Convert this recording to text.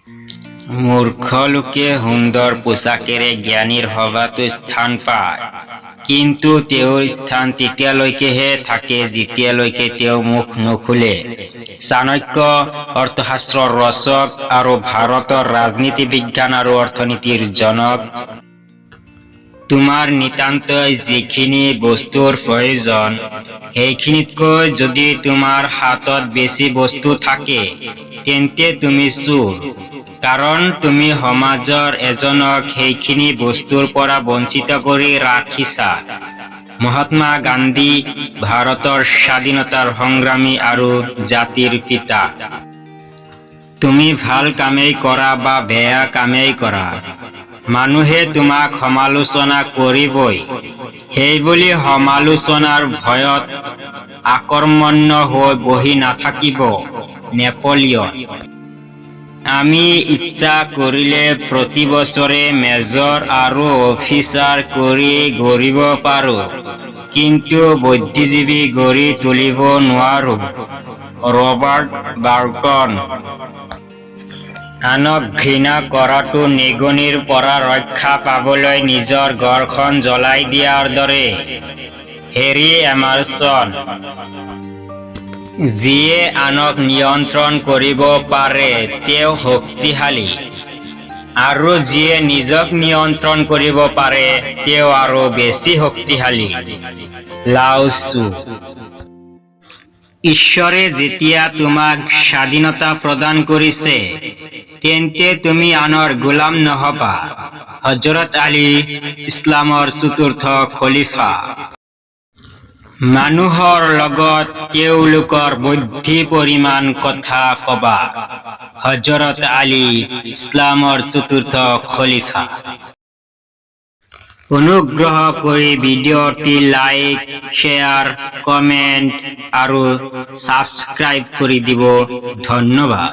মূৰ্খ লোকে সুন্দৰ পোছাকেৰে জ্ঞানীৰ সভাতো স্থান পায়, কিন্তু তেওঁৰ স্থান তেতিয়ালৈকেহে থাকে যেতিয়ালৈকে তেওঁ মুখ নুখুলে। চাণক্য অৰ্থশাস্ত্ৰৰ ৰচক আৰু ভাৰতৰ ৰাজনীতি বিজ্ঞান আৰু অৰ্থনীতিৰ জনক। তোমাৰ নিতান্তই যিখিনি বস্তুৰ প্ৰয়োজন, সেইখিনিতকৈ যদি তোমাৰ হাতত বেছি বস্তু থাকে, তেন্তে তুমি চোৰ, কাৰণ তুমি সমাজৰ এজনক সেইখিনি বস্তুৰ পৰা বঞ্চিত কৰি ৰাখিছা। মহাত্মা গান্ধী ভাৰতৰ স্বাধীনতাৰ সংগ্ৰামী আৰু জাতিৰ পিতা। তুমি ভাল কামেই কৰা বা বেয়া কামেই কৰা, মানুহে তোমাক সমালোচনা কৰিবই। সেইবুলি সমালোচনাৰ ভয়ত আকৰ্মণ্য হৈ বহি নাথাকিব। নেপোলিয়ন। আমি ইচ্ছা কৰিলে প্ৰতি বছৰে মেজৰ আৰু অফিচাৰ কৰি গঢ়িব পাৰোঁ, কিন্তু বুদ্ধিজীৱী গঢ়ি তুলিব নোৱাৰোঁ। Robert Burton. আনক ঘৃণা কৰাটো নিগনিৰ পৰা ৰক্ষা পাবলৈ নিজৰ ঘৰখন জ্বলাই দিয়াৰ দৰে। হেৰী এমাৰছন। যিয়ে আনক নিয়ন্ত্ৰণ কৰিব পাৰে তেওঁ শক্তিশালী, আৰু যিয়ে নিজক নিয়ন্ত্ৰণ কৰিব পাৰে তেওঁ আৰু বেছি শক্তিশালী। লাও ত্zu। ঈশ্বৰে যেতিয়া তোমাক স্বাধীনতা প্ৰদান কৰিছে, তেন্তে তুমি আনৰ গোলাম নহবা। হযৰত আলী, ইছলামৰ চতুৰ্থ খলিফা। মানুহৰ লগত তেওঁলোকৰ বুদ্ধিৰ পৰিমাণ কথা কবা। হযৰত আলী, ইছলামৰ চতুৰ্থ খলিফা। অনুগ্ৰহ কৰি ভিডিঅ'টি লাইক, শ্বেয়াৰ, কমেণ্ট আৰু ছাবস্ক্ৰাইব কৰি দিব। ধন্যবাদ।